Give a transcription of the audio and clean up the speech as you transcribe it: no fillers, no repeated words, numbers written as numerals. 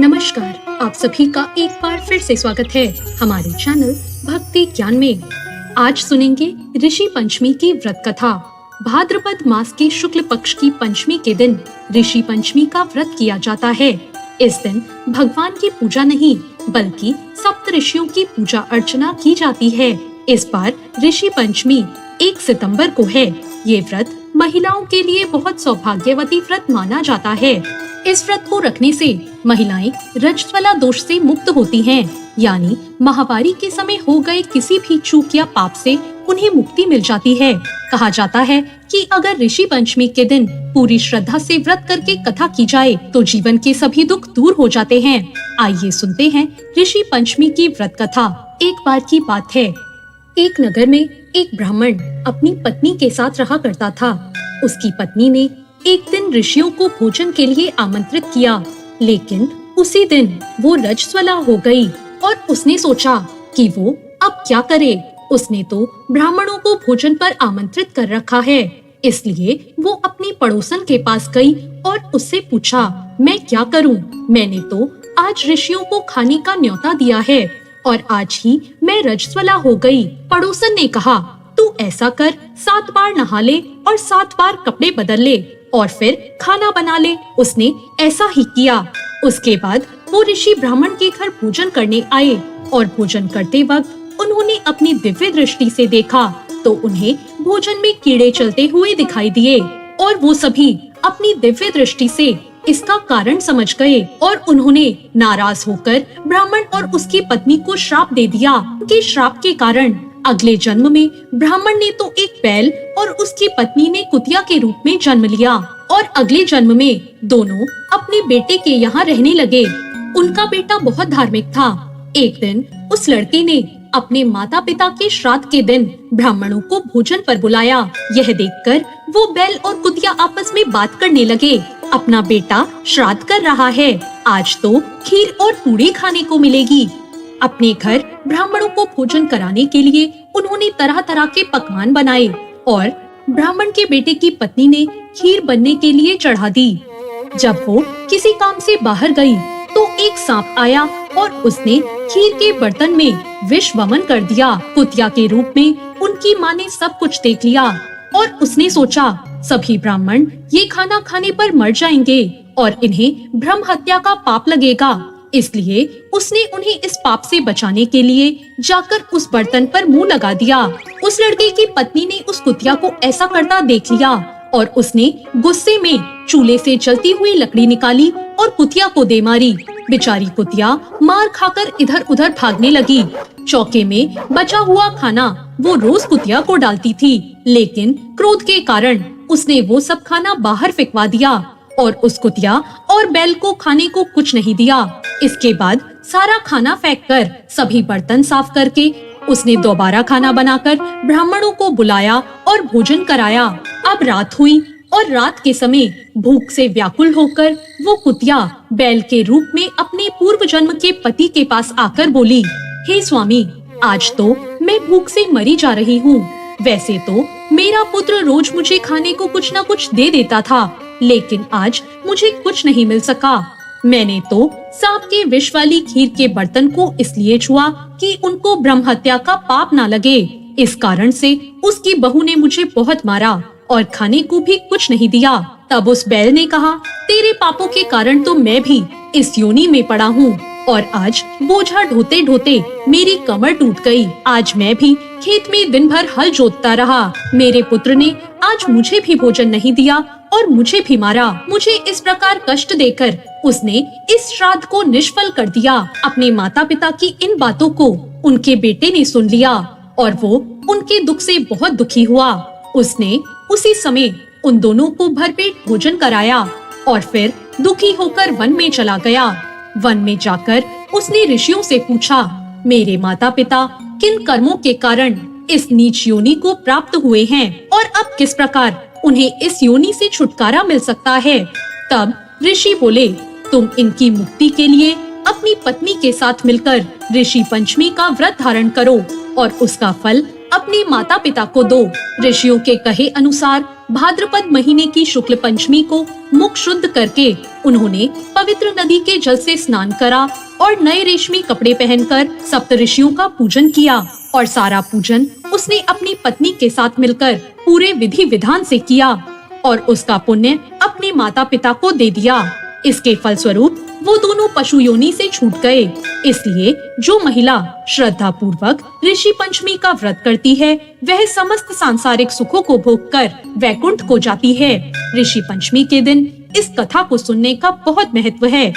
नमस्कार, आप सभी का एक बार फिर से स्वागत है हमारे चैनल भक्ति ज्ञान में। आज सुनेंगे ऋषि पंचमी की व्रत कथा। भाद्रपद मास के शुक्ल पक्ष की पंचमी के दिन ऋषि पंचमी का व्रत किया जाता है। इस दिन भगवान की पूजा नहीं बल्कि सप्त ऋषियों की पूजा अर्चना की जाती है। इस बार ऋषि पंचमी 1 सितंबर को है। ये व्रत महिलाओं के लिए बहुत सौभाग्यवती व्रत माना जाता है। इस व्रत को रखने से महिलाएं रजस्वला दोष से मुक्त होती हैं, यानी माहवारी के समय हो गए किसी भी चूक या पाप से उन्हें मुक्ति मिल जाती है। कहा जाता है कि अगर ऋषि पंचमी के दिन पूरी श्रद्धा से व्रत करके कथा की जाए तो जीवन के सभी दुख दूर हो जाते हैं। आइए सुनते हैं ऋषि पंचमी की व्रत कथा। एक बार की बात है, एक नगर में एक ब्राह्मण अपनी पत्नी के साथ रहा करता था। उसकी पत्नी ने एक दिन ऋषियों को भोजन के लिए आमंत्रित किया, लेकिन उसी दिन वो रजस्वला हो गई और उसने सोचा कि वो अब क्या करे। उसने तो ब्राह्मणों को भोजन पर आमंत्रित कर रखा है, इसलिए वो अपनी पड़ोसन के पास गई और उससे पूछा, मैं क्या करूं? मैंने तो आज ऋषियों को खाने का न्योता दिया है और आज ही मैं रजस्वला हो गई। पड़ोसन ने कहा, तू ऐसा कर, 7 बार नहा ले और 7 बार कपड़े बदल ले और फिर खाना बना ले। उसने ऐसा ही किया। उसके बाद वो ऋषि ब्राह्मण के घर भोजन करने आए और भोजन करते वक्त उन्होंने अपनी दिव्य दृष्टि से देखा तो उन्हें भोजन में कीड़े चलते हुए दिखाई दिए और वो सभी अपनी दिव्य दृष्टि से इसका कारण समझ गए और उन्होंने नाराज होकर ब्राह्मण और उसकी पत्नी को श्राप दे दिया। उनके श्राप के कारण अगले जन्म में ब्राह्मण ने तो एक बैल और उसकी पत्नी ने कुतिया के रूप में जन्म लिया और अगले जन्म में दोनों अपने बेटे के यहाँ रहने लगे। उनका बेटा बहुत धार्मिक था। एक दिन उस लड़के ने अपने माता पिता के श्राद्ध के दिन ब्राह्मणों को भोजन पर बुलाया। यह देखकर वो बैल और कुतिया आपस में बात करने लगे। अपना बेटा श्राद्ध कर रहा है, आज तो खीर और पूड़ी खाने को मिलेगी। अपने घर ब्राह्मणों को भोजन कराने के लिए उन्होंने तरह तरह के पकवान बनाए और ब्राह्मण के बेटे की पत्नी ने खीर बनने के लिए चढ़ा दी। जब वो किसी काम से बाहर गई तो एक सांप आया और उसने खीर के बर्तन में विष वमन कर दिया। कुतिया के रूप में उनकी माँ ने सब कुछ देख लिया और उसने सोचा, सभी ब्राह्मण ये खाना खाने पर मर जाएंगे और इन्हें ब्रह्म हत्या का पाप लगेगा। इसलिए उसने उन्हें इस पाप से बचाने के लिए जाकर उस बर्तन पर मुंह लगा दिया। उस लड़के की पत्नी ने उस कुतिया को ऐसा करता देख लिया और उसने गुस्से में चूल्हे से जलती हुई लकड़ी निकाली और कुतिया को दे मारी। बेचारी कुतिया मार खाकर इधर उधर भागने लगी। चौके में बचा हुआ खाना वो रोज कुतिया को डालती थी, लेकिन क्रोध के कारण उसने वो सब खाना बाहर फेंकवा दिया और उस कुतिया और बैल को खाने को कुछ नहीं दिया। इसके बाद सारा खाना फेंककर सभी बर्तन साफ करके उसने दोबारा खाना बनाकर ब्राह्मणों को बुलाया और भोजन कराया। अब रात हुई और रात के समय भूख से व्याकुल होकर वो कुतिया बैल के रूप में अपने पूर्व जन्म के पति के पास आकर बोली, हे स्वामी, आज तो मैं भूख से मरी जा रही हूँ। वैसे तो मेरा पुत्र रोज मुझे खाने को कुछ न कुछ दे देता था, लेकिन आज मुझे कुछ नहीं मिल सका। मैंने तो सांप के विष वाली खीर के बर्तन को इसलिए छुआ कि उनको ब्रह्म हत्या का पाप ना लगे। इस कारण से उसकी बहू ने मुझे बहुत मारा और खाने को भी कुछ नहीं दिया। तब उस बैल ने कहा, तेरे पापों के कारण तो मैं भी इस योनि में पड़ा हूँ और आज बोझा ढोते ढोते मेरी कमर टूट गई। आज मैं भी खेत में दिन भर हल जोतता रहा। मेरे पुत्र ने आज मुझे भी भोजन नहीं दिया और मुझे भी मारा। मुझे इस प्रकार कष्ट देकर उसने इस श्राद्ध को निष्फल कर दिया। अपने माता पिता की इन बातों को उनके बेटे ने सुन लिया और वो उनके दुख से बहुत दुखी हुआ। उसने उसी समय उन दोनों को भरपेट भोजन कराया और फिर दुखी होकर वन में चला गया। वन में जाकर उसने ऋषियों से पूछा, मेरे माता पिता किन कर्मों के कारण इस नीच योनि को प्राप्त हुए हैं और अब किस प्रकार उन्हें इस योनि से छुटकारा मिल सकता है। तब ऋषि बोले, तुम इनकी मुक्ति के लिए अपनी पत्नी के साथ मिलकर ऋषि पंचमी का व्रत धारण करो और उसका फल अपने माता पिता को दो। ऋषियों के कहे अनुसार भाद्रपद महीने की शुक्ल पंचमी को मुख शुद्ध करके उन्होंने पवित्र नदी के जल से स्नान करा और नए रेशमी कपड़े पहनकर सप्तऋषियों का पूजन किया और सारा पूजन उसने अपनी पत्नी के साथ मिलकर पूरे विधि विधान से किया और उसका पुण्य अपने माता पिता को दे दिया। इसके फलस्वरूप वो दोनों पशु योनि से छूट गए। इसलिए जो महिला श्रद्धा पूर्वक ऋषि पंचमी का व्रत करती है वह समस्त सांसारिक सुखों को भोगकर वैकुंठ को जाती है। ऋषि पंचमी के दिन इस कथा को सुनने का बहुत महत्व है।